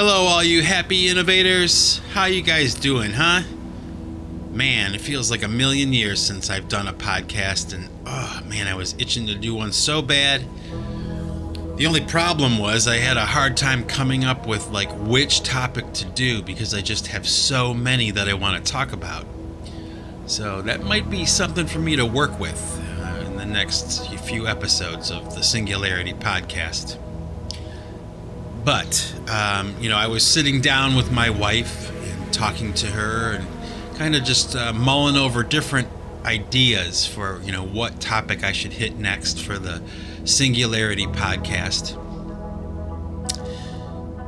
Hello, all you happy innovators. How you guys doing, huh? Man, it feels like a million years since I've done a podcast, and oh man, I was itching to do one so bad. The only problem was I had a hard time coming up with which topic to do because I just have so many that I want to talk about. So that might be something for me to work with in the next few episodes of the Singularity Podcast. But, I was sitting down with my wife and talking to her and kind of just mulling over different ideas for, what topic I should hit next for the Singularity Podcast.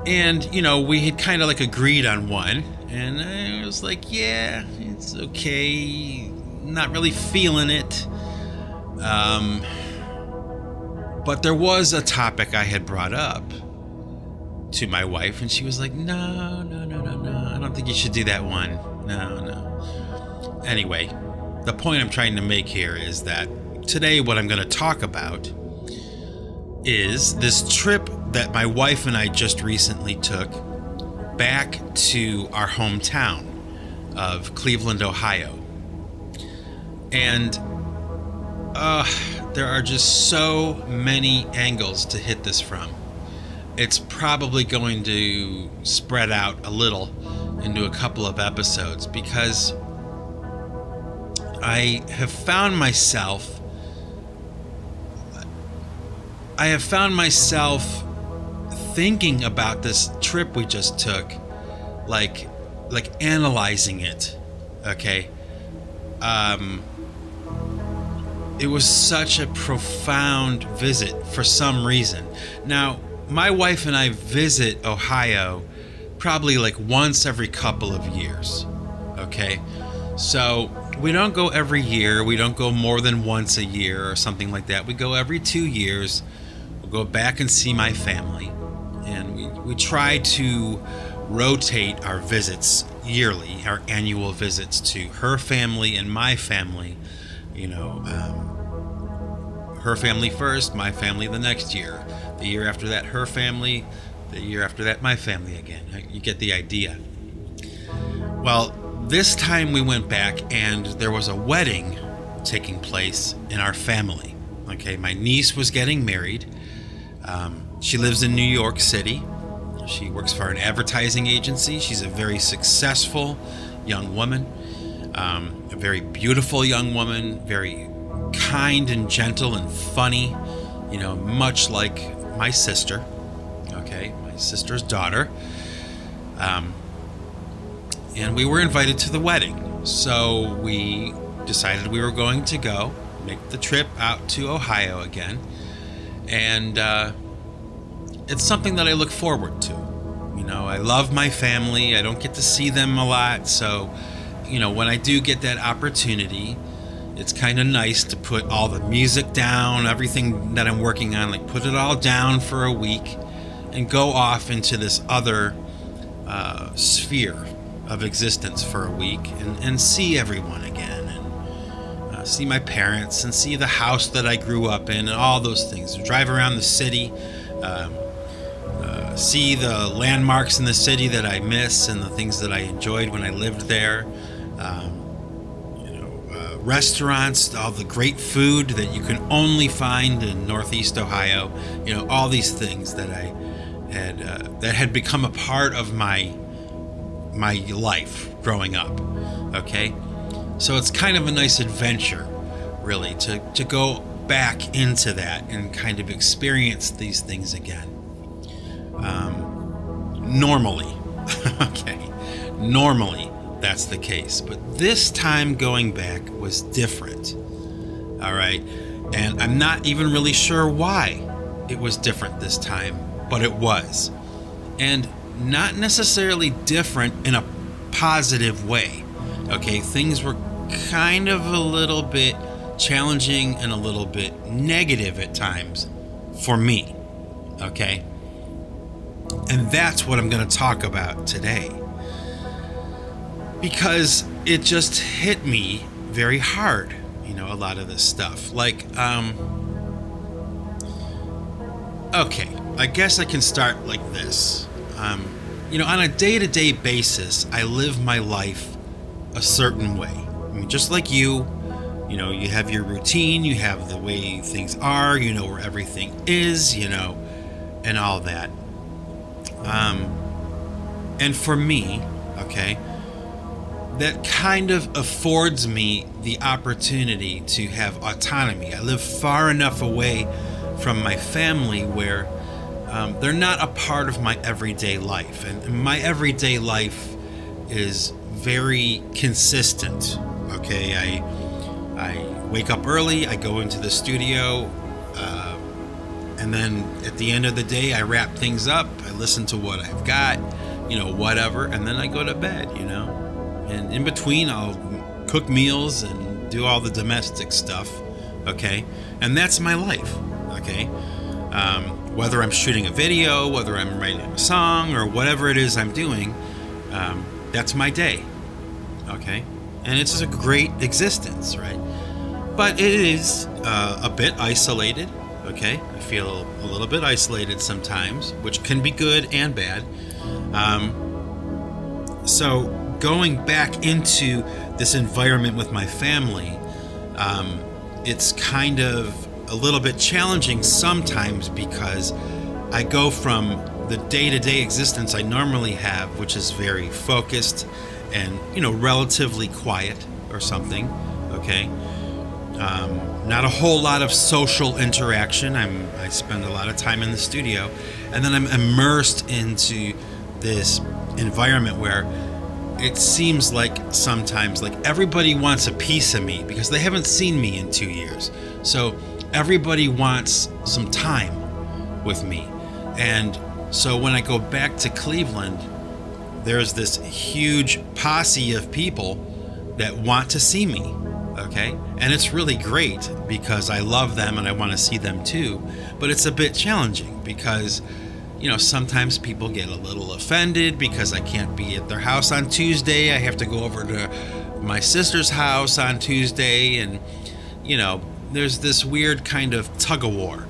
And, we had kind of agreed on one, and I was like, yeah, it's okay, not really feeling it. But there was a topic I had brought up to my wife, and she was like, no, I don't think you should do that one. No. Anyway, the point I'm trying to make here is that today what I'm going to talk about is this trip that my wife and I just recently took back to our hometown of Cleveland, Ohio. And there are just so many angles to hit this from. It's probably going to spread out a little into a couple of episodes because I have found myself thinking about this trip we just took, like analyzing it. Okay. It was such a profound visit for some reason. Now, my wife and I visit Ohio probably once every couple of years, okay? So we don't go every year. We don't go more than once a year or something like that. We go every 2 years. We'll go back and see my family. And we try to rotate our visits yearly, our annual visits to her family and my family, her family first, my family the next year. The year after that, her family. The year after that, my family again. You get the idea. Well, this time we went back and there was a wedding taking place in our family. Okay, my niece was getting married. She lives in New York City. She works for an advertising agency. She's a very successful young woman. A very beautiful young woman. Very kind and gentle and funny. Much like my sister, okay, my sister's daughter, and we were invited to the wedding. So we decided we were going to go make the trip out to Ohio again, and it's something that I look forward to. I love my family. I don't get to see them a lot, so when I do get that opportunity, it's kind of nice to put all the music down, everything that I'm working on, put it all down for a week and go off into this other sphere of existence for a week and see everyone again and see my parents and see the house that I grew up in and all those things. Drive around the city, see the landmarks in the city that I miss and the things that I enjoyed when I lived there. Restaurants, all the great food that you can only find in Northeast Ohio, all these things that I had that had become a part of my life growing up. Okay, so it's kind of a nice adventure, really, to go back into that and kind of experience these things again. Normally, that's the case, but this time going back was different. All right, and I'm not even really sure why it was different this time, but it was, and not necessarily different in a positive way. Okay, things were kind of a little bit challenging and a little bit negative at times for me. Okay, and that's what I'm going to talk about today. Because it just hit me very hard, a lot of this stuff. Okay, I guess I can start like this. on a day-to-day basis, I live my life a certain way. I mean, just like you have your routine, you have the way things are, where everything is, and all that. And for me, okay, that kind of affords me the opportunity to have autonomy. I live far enough away from my family where they're not a part of my everyday life. And my everyday life is very consistent, okay? I wake up early, I go into the studio, and then at the end of the day, I wrap things up, I listen to what I've got, whatever, and then I go to bed, And in between, I'll cook meals and do all the domestic stuff, okay? And that's my life, okay? Whether I'm shooting a video, whether I'm writing a song, or whatever it is I'm doing, that's my day, okay? And it's a great existence, right? But it is a bit isolated, okay? I feel a little bit isolated sometimes, which can be good and bad. So going back into this environment with my family, it's kind of a little bit challenging sometimes because I go from the day-to-day existence I normally have, which is very focused and, relatively quiet or something, okay? Not a whole lot of social interaction. I spend a lot of time in the studio, and then I'm immersed into this environment where it seems like sometimes like everybody wants a piece of me because they haven't seen me in 2 years. So everybody wants some time with me. And so when I go back to Cleveland, there's this huge posse of people that want to see me, okay? And it's really great because I love them and I want to see them too. But it's a bit challenging because, sometimes people get a little offended because I can't be at their house on Tuesday. I have to go over to my sister's house on Tuesday. And, there's this weird kind of tug-of-war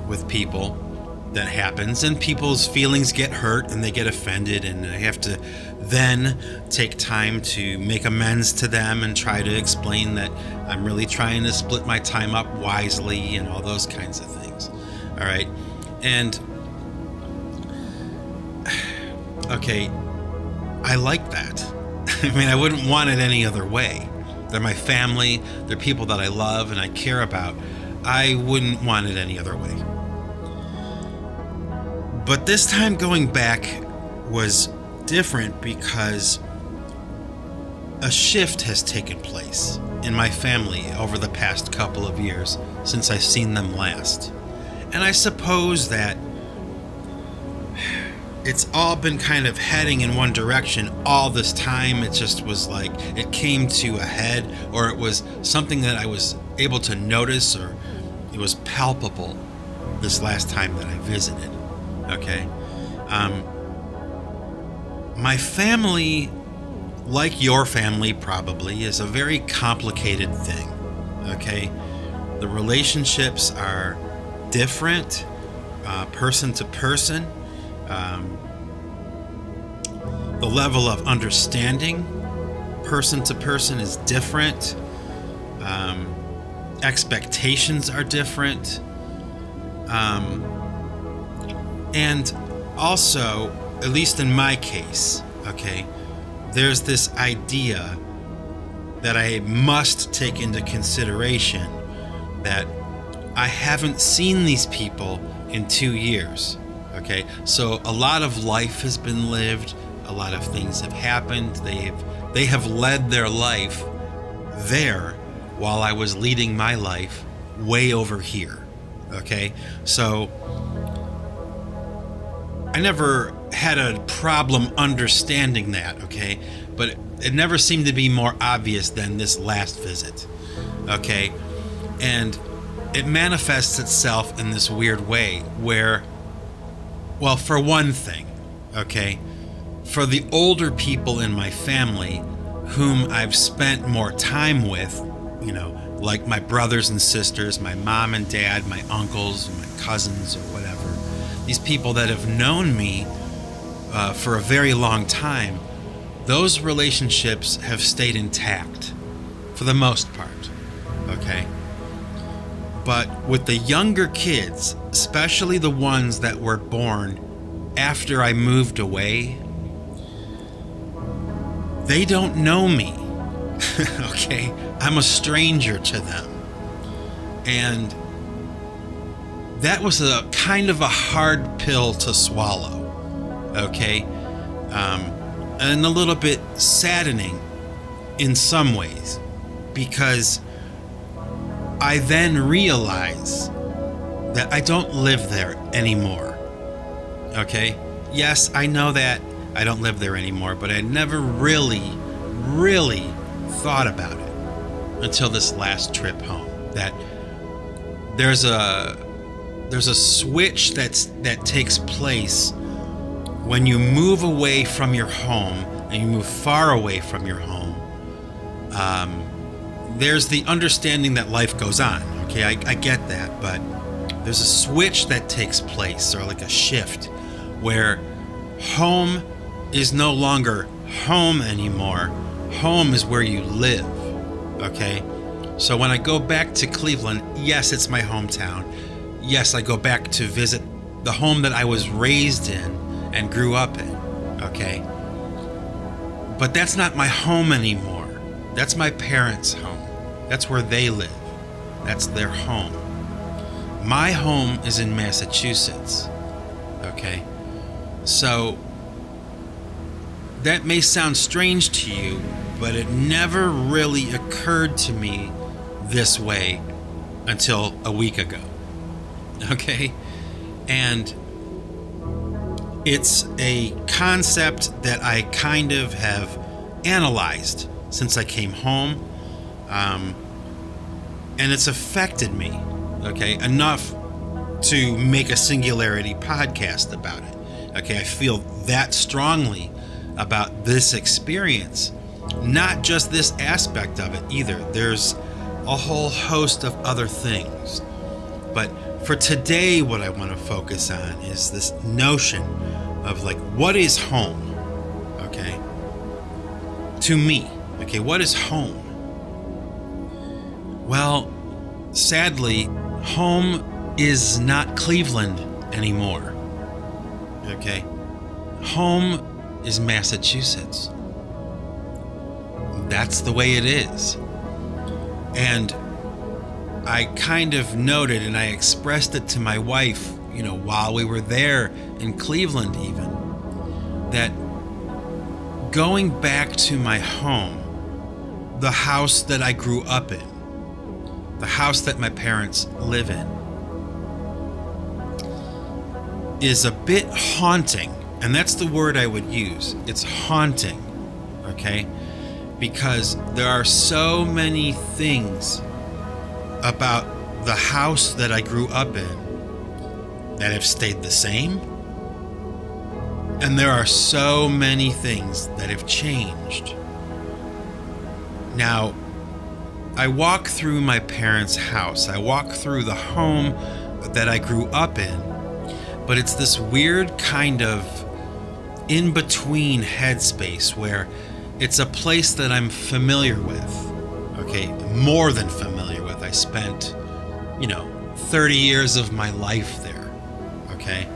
with people that happens, and people's feelings get hurt and they get offended, and I have to then take time to make amends to them and try to explain that I'm really trying to split my time up wisely and all those kinds of things. All right. And okay, I like that. I mean, I wouldn't want it any other way. They're my family, they're people that I love and I care about. I wouldn't want it any other way. But this time going back was different because a shift has taken place in my family over the past couple of years since I've seen them last. And I suppose that it's all been kind of heading in one direction all this time. It just was like it came to a head, or it was something that I was able to notice, or it was palpable this last time that I visited. Okay. My family, like your family probably, is a very complicated thing. Okay. The relationships are different, person to person. The level of understanding, person to person, is different. Expectations are different. And also, at least in my case, okay, there's this idea that I must take into consideration that I haven't seen these people in 2 years, okay? So a lot of life has been lived, a lot of things have happened, they have led their life there while I was leading my life way over here, okay? So I never had a problem understanding that, okay? But it never seemed to be more obvious than this last visit, okay? And it manifests itself in this weird way where, well, for one thing, okay, for the older people in my family whom I've spent more time with, like my brothers and sisters, my mom and dad, my uncles, my cousins, or whatever, these people that have known me for a very long time, those relationships have stayed intact for the most part, okay? But with the younger kids, especially the ones that were born after I moved away, they don't know me, okay? I'm a stranger to them. And that was a kind of a hard pill to swallow, okay? And a little bit saddening in some ways, because I then realize that I don't live there anymore, okay? Yes, I know that I don't live there anymore, but I never really thought about it until this last trip home, that there's a switch that takes place when you move away from your home and you move far away from your home. There's the understanding that life goes on, okay? I get that, but there's a switch that takes place, or like a shift, where home is no longer home anymore. Home is where you live, okay? So when I go back to Cleveland, yes, it's my hometown. Yes, I go back to visit the home that I was raised in and grew up in, okay? But that's not my home anymore. That's my parents' home. That's where they live. That's their home. My home is in Massachusetts, okay? So that may sound strange to you, but it never really occurred to me this way until a week ago, okay? And it's a concept that I kind of have analyzed since I came home, and it's affected me, okay, enough to make a Singularity podcast about it, okay? I feel that strongly about this experience, not just this aspect of it either. There's a whole host of other things, but for today, what I want to focus on is this notion of, like, what is home, okay? To me, okay, what is home? Well, sadly, home is not Cleveland anymore, okay? Home is Massachusetts. That's the way it is. And I kind of noted, and I expressed it to my wife, while we were there in Cleveland even, that going back to my home, the house that I grew up in, the house that my parents live in, is a bit haunting. And that's the word I would use. It's haunting, okay? Because there are so many things about the house that I grew up in that have stayed the same, and there are so many things that have changed. Now, I walk through my parents' house. I walk through the home that I grew up in, but it's this weird kind of in-between headspace where it's a place that I'm familiar with, okay, more than familiar with. I spent, 30 years of my life there, okay?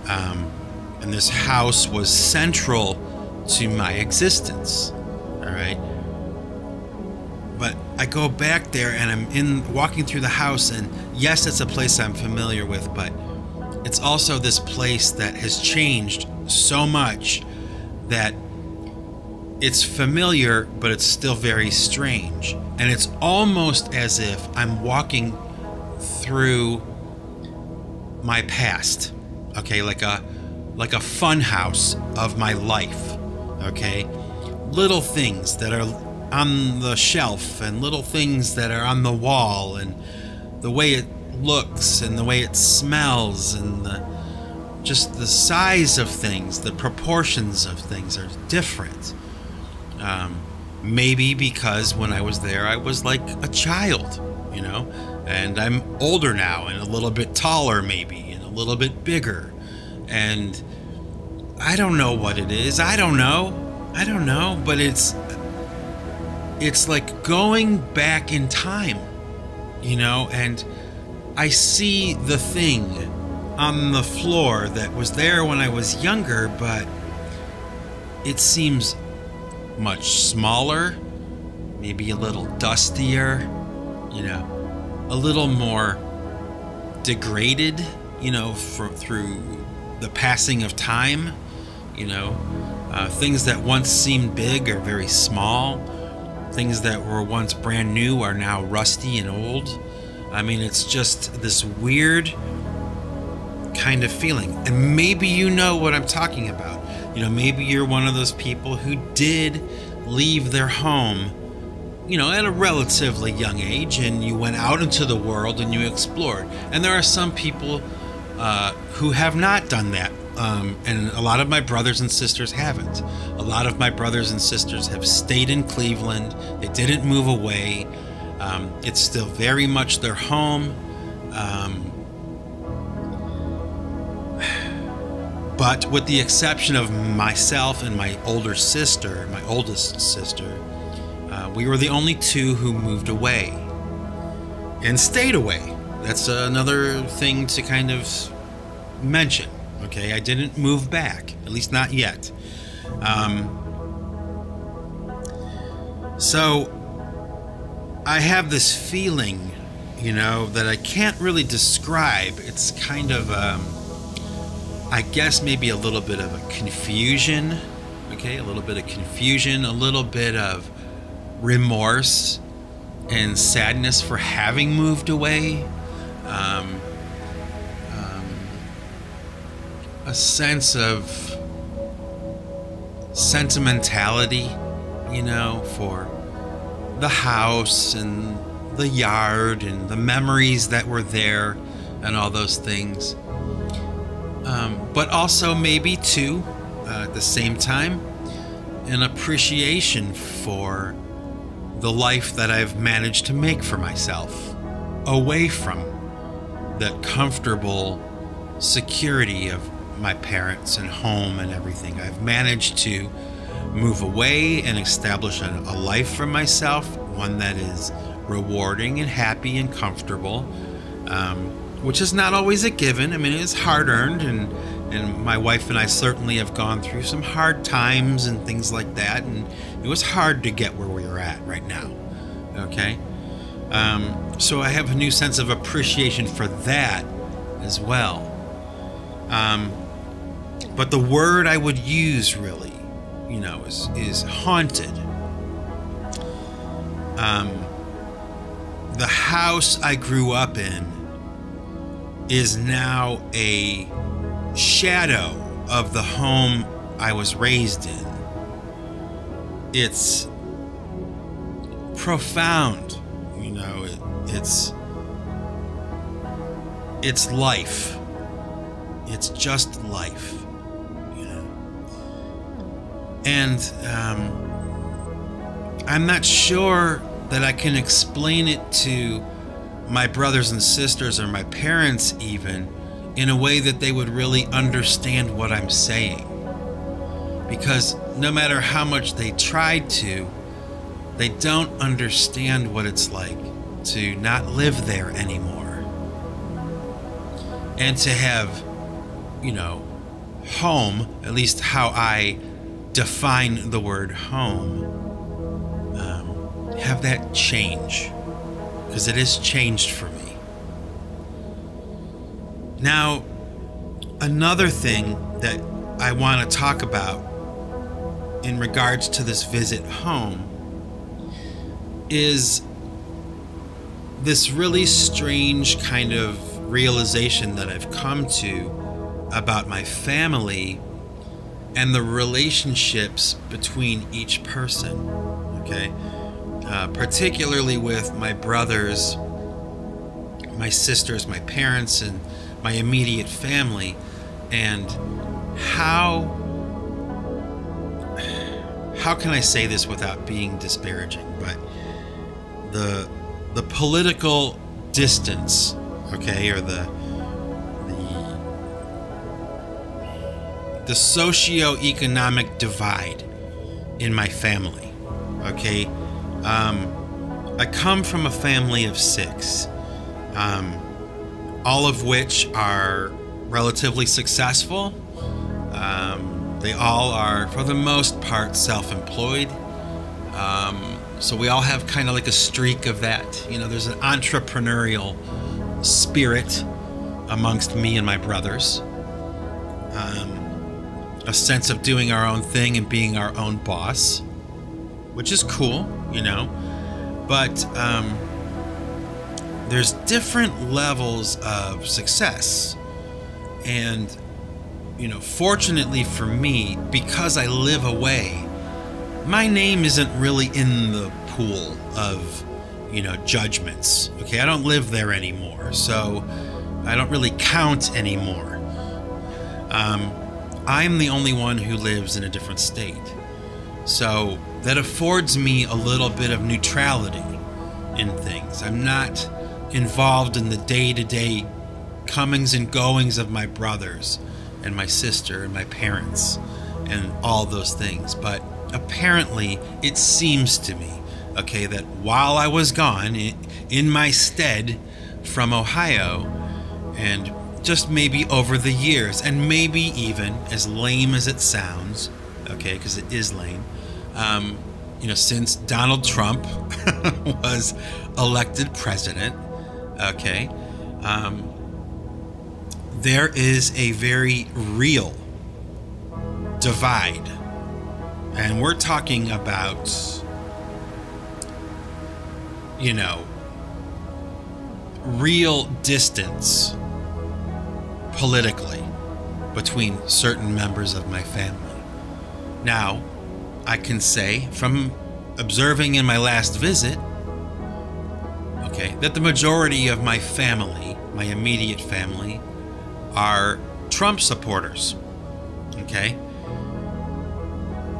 And this house was central to my existence, all right? But I go back there and I'm walking through the house, and yes, it's a place I'm familiar with, but it's also this place that has changed so much that it's familiar, but it's still very strange. And it's almost as if I'm walking through my past, okay, like a fun house of my life, okay? Little things that are on the shelf and little things that are on the wall, and the way it looks and the way it smells, and just the size of things, the proportions of things are different. Maybe because when I was there, I was like a child, and I'm older now and a little bit taller maybe and a little bit bigger. And I don't know what it is. I don't know, but it's like going back in time, and I see the thing on the floor that was there when I was younger, but it seems much smaller, maybe a little dustier, a little more degraded, through the passing of time. Things that once seemed big are very small. Things that were once brand new are now rusty and old. I mean, it's just this weird kind of feeling. And maybe you know what I'm talking about. Maybe you're one of those people who did leave their home, at a relatively young age, and you went out into the world and you explored. And there are some people who have not done that. And a lot of my brothers and sisters haven't. A lot of my brothers and sisters have stayed in Cleveland. They didn't move away. It's still very much their home. But with the exception of myself and my oldest sister, we were the only two who moved away and stayed away. That's another thing to kind of mention. Okay, I didn't move back, at least not yet. So I have this feeling, that I can't really describe. It's kind of, I guess maybe a little bit of a confusion. Okay, a little bit of confusion, a little bit of remorse and sadness for having moved away. A sense of sentimentality, for the house and the yard and the memories that were there and all those things. But also maybe too, at the same time, an appreciation for the life that I've managed to make for myself, away from that comfortable security of my parents and home and everything. I've managed to move away and establish a life for myself, one that is rewarding and happy and comfortable, which is not always a given. I mean, it's hard-earned, and my wife and I certainly have gone through some hard times and things like that, and it was hard to get where we are at right now, okay? So I have a new sense of appreciation for that as well. But the word I would use really, is haunted. The house I grew up in is now a shadow of the home I was raised in. It's profound, it's life. It's just life, And I'm not sure that I can explain it to my brothers and sisters or my parents even in a way that they would really understand what I'm saying. Because no matter how much they tried to, they don't understand what it's like to not live there anymore. And to have, home, at least how I define the word home, have that change, because it has changed for me. Now, another thing that I want to talk about in regards to this visit home is this really strange kind of realization that I've come to about my family and the relationships between each person, okay? Particularly with my brothers, my sisters, my parents, and my immediate family, and how can I say this without being disparaging, but the political distance, okay, or the the socioeconomic divide in my family. Okay, I come from a family of 6, all of which are relatively successful. They all are, for the most part, self-employed. So we all have kind of like a streak of that. You know, there's an entrepreneurial spirit amongst me and my brothers. A sense of doing our own thing and being our own boss, which is cool, you know. But there's different levels of success. And, you know, fortunately for me, because I live away, my name isn't really in the pool of, you know, judgments. Okay, I don't live there anymore, so I don't really count anymore. I'm the only one who lives in a different state. So that affords me a little bit of neutrality in things. I'm not involved in the day-to-day comings and goings of my brothers and my sister and my parents and all those things. But apparently it seems to me, okay, that while I was gone in my stead from Ohio, and just maybe over the years, and maybe even, as lame as it sounds, okay, because it is lame, you know, since Donald Trump was elected president, okay, there is a very real divide. And we're talking about, you know, real distance politically between certain members of my family. Now, I can say from observing in my last visit, okay, that the majority of my family, my immediate family, are Trump supporters, okay?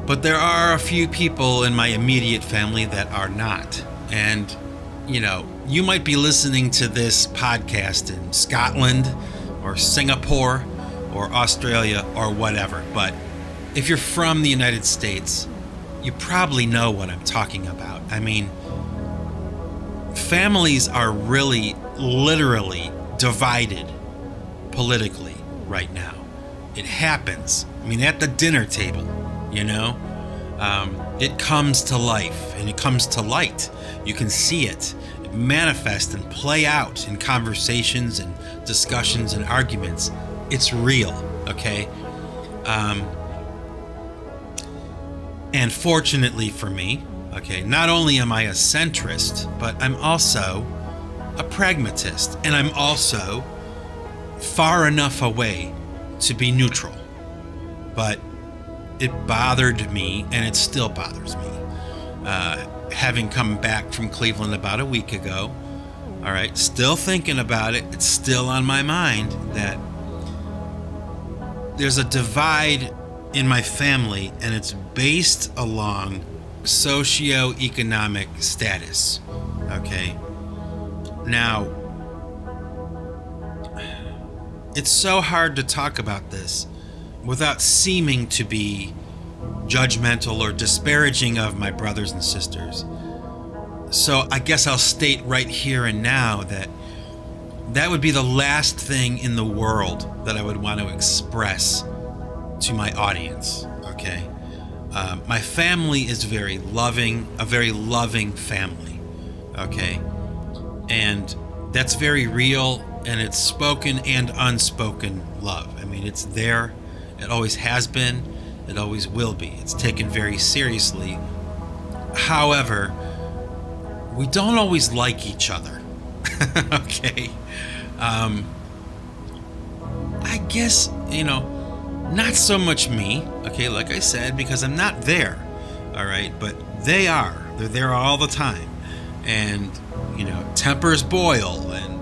But there are a few people in my immediate family that are not. And, you know, you might be listening to this podcast in Scotland or Singapore or Australia or whatever. But if you're from the United States, you probably know what I'm talking about. I mean, families are really, literally divided politically right now. It happens. I mean, at the dinner table, you know, it comes to life and it comes to light. You can see it manifest and play out in conversations and discussions and arguments. It's real, okay? And fortunately for me, okay, not only am I a centrist, but I'm also a pragmatist, and I'm also far enough away to be neutral. But it bothered me, and it still bothers me. Having come back from Cleveland about a week ago, all right, still thinking about it, it's still on my mind that there's a divide in my family, and it's based along socioeconomic status, okay? Now, it's so hard to talk about this without seeming to be judgmental or disparaging of my brothers and sisters. So I guess I'll state right here and now that that would be the last thing in the world that I would want to express to my audience, okay? My family is very loving, a very loving family, okay? And that's very real, and it's spoken and unspoken love. I mean, it's there. It always has been. It always will be. It's taken very seriously. However, we don't always like each other, okay? I guess, you know, not so much me, okay, like I said, because I'm not there, all right? But they are. They're there all the time. And, you know, tempers boil, and,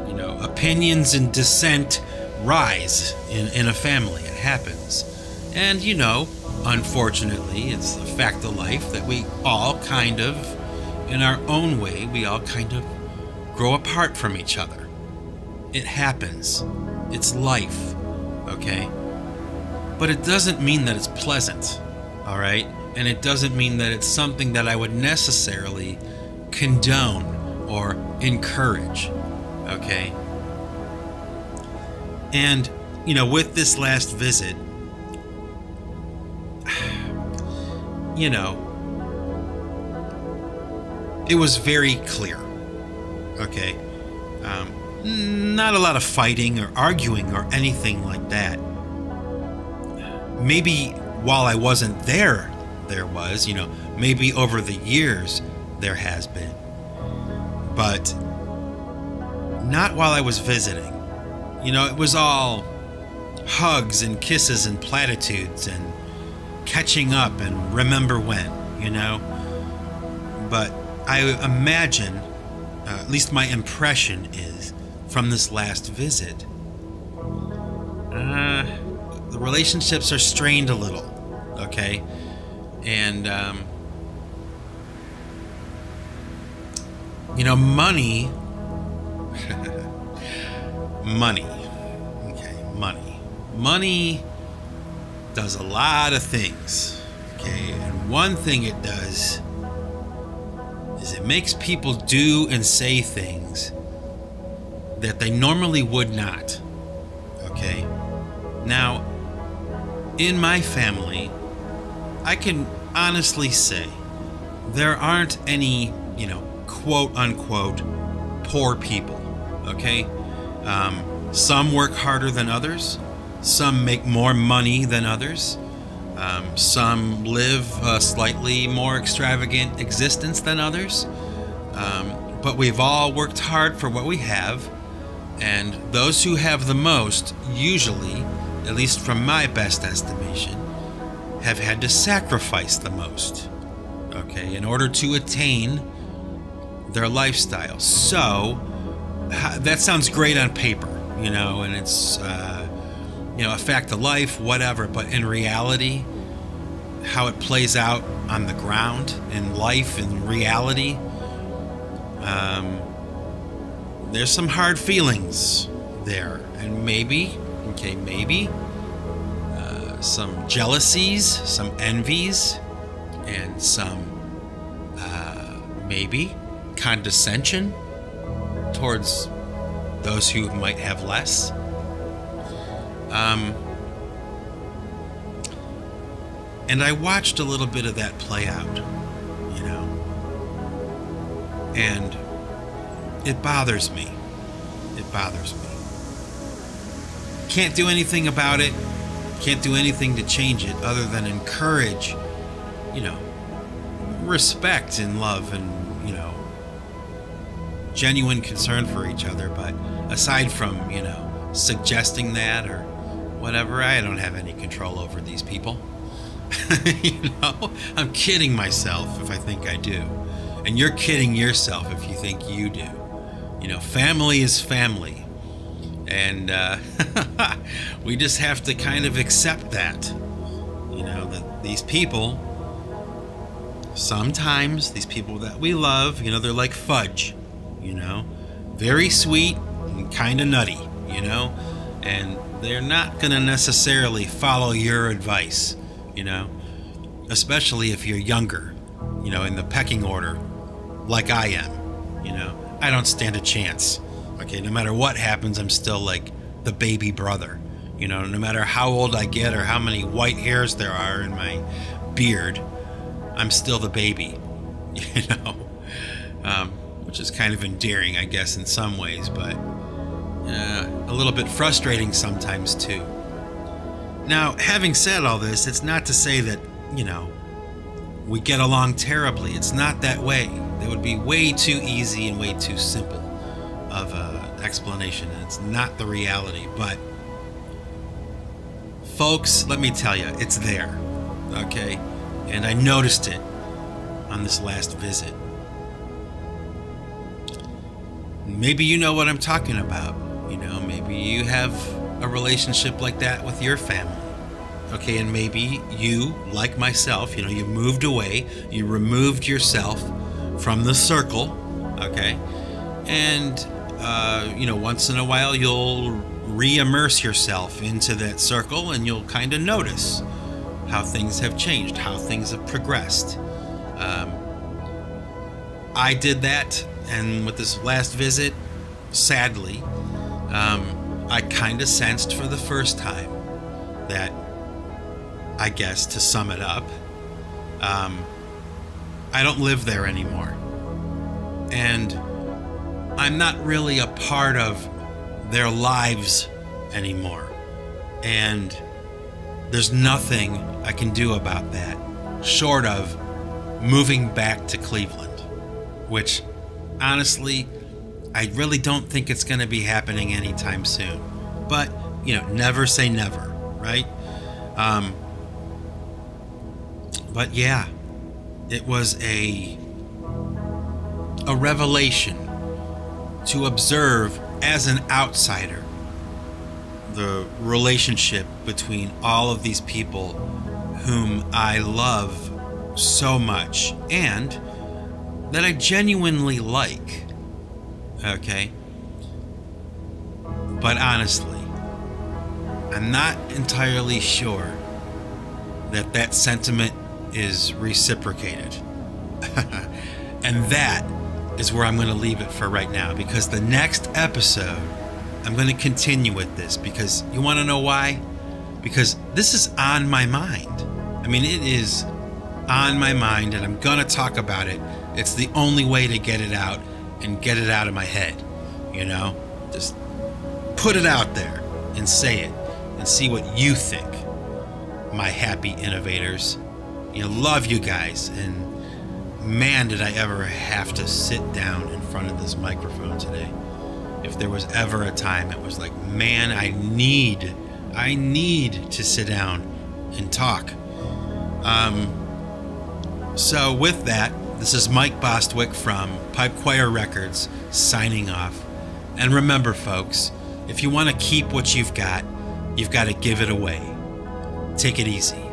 you know, opinions and dissent rise in a family. It happens. And, you know, unfortunately, it's a fact of life that we all kind of, in our own way, we all kind of grow apart from each other. It happens. It's life, okay? but it doesn't mean that it's pleasant, all right? And it doesn't mean that it's something that I would necessarily condone or encourage, okay? And, with this last visit, it was very clear, okay? Not a lot of fighting or arguing or anything like that. Maybe while I wasn't there was, maybe over the years there has been. But not while I was visiting. It was all hugs and kisses and platitudes and catching up and remember when, But I imagine, at least my impression is, from this last visit, the relationships are strained a little, okay? And, money, money does a lot of things, okay? And one thing it does is it makes people do and say things that they normally would not, okay? Now, in my family, I can honestly say there aren't any, quote unquote, poor people, okay? Some work harder than others. Some make more money than others. Some live a slightly more extravagant existence than others. But we've all worked hard for what we have. And those who have the most, usually, at least from my best estimation, have had to sacrifice the most, okay, in order to attain their lifestyle. So, that sounds great on paper, and it's, a fact of life, whatever, but in reality, how it plays out on the ground, in life, in reality, there's some hard feelings there, and maybe some jealousies, some envies, and some maybe condescension towards those who might have less. And I watched a little bit of that play out, and it bothers me. Can't do anything about it. Can't do anything to change it other than encourage, respect and love and, genuine concern for each other. But aside from, suggesting that or whatever, I don't have any control over these people. I'm kidding myself if I think I do. And you're kidding yourself if you think you do. Family is family. And we just have to kind of accept that. That these people, sometimes these people that we love, they're like fudge, very sweet and kind of nutty, and they're not going to necessarily follow your advice, especially if you're younger, in the pecking order, like I am, I don't stand a chance. Okay, no matter what happens, I'm still like the baby brother. No matter how old I get or how many white hairs there are in my beard, I'm still the baby, which is kind of endearing, I guess, in some ways, but a little bit frustrating sometimes too. Now, having said all this, it's not to say that, we get along terribly. It's not that way. It would be way too easy and way too simple of an explanation, and it's not the reality. But folks, let me tell you, it's there, okay? And I noticed it on this last visit. Maybe you know what I'm talking about. Maybe you have a relationship like that with your family. Okay, and maybe you, like myself, you moved away, you removed yourself from the circle, okay? And, once in a while you'll re-immerse yourself into that circle, and you'll kind of notice how things have changed, how things have progressed. I did that, and with this last visit, sadly, I kind of sensed for the first time that, I guess, to sum it up, I don't live there anymore. And I'm not really a part of their lives anymore. And there's nothing I can do about that, short of moving back to Cleveland, which, honestly, I really don't think it's going to be happening anytime soon. But, never say never, right? But yeah, it was a revelation to observe as an outsider the relationship between all of these people whom I love so much and that I genuinely like. Okay? But honestly, I'm not entirely sure that sentiment is reciprocated. And that is where I'm going to leave it for right now, because the next episode, I'm going to continue with this, because you want to know why? Because this is on my mind. I mean, it is on my mind, and I'm going to talk about it. It's the only way to get it out and get it out of my head, Just put it out there and say it and see what you think, my happy innovators. Love you guys, and man, did I ever have to sit down in front of this microphone today. If there was ever a time, it was like, man, I need to sit down and talk. So with that, this is Mike Bostwick from Pipe Choir Records signing off. And remember, folks, if you want to keep what you've got to give it away. Take it easy.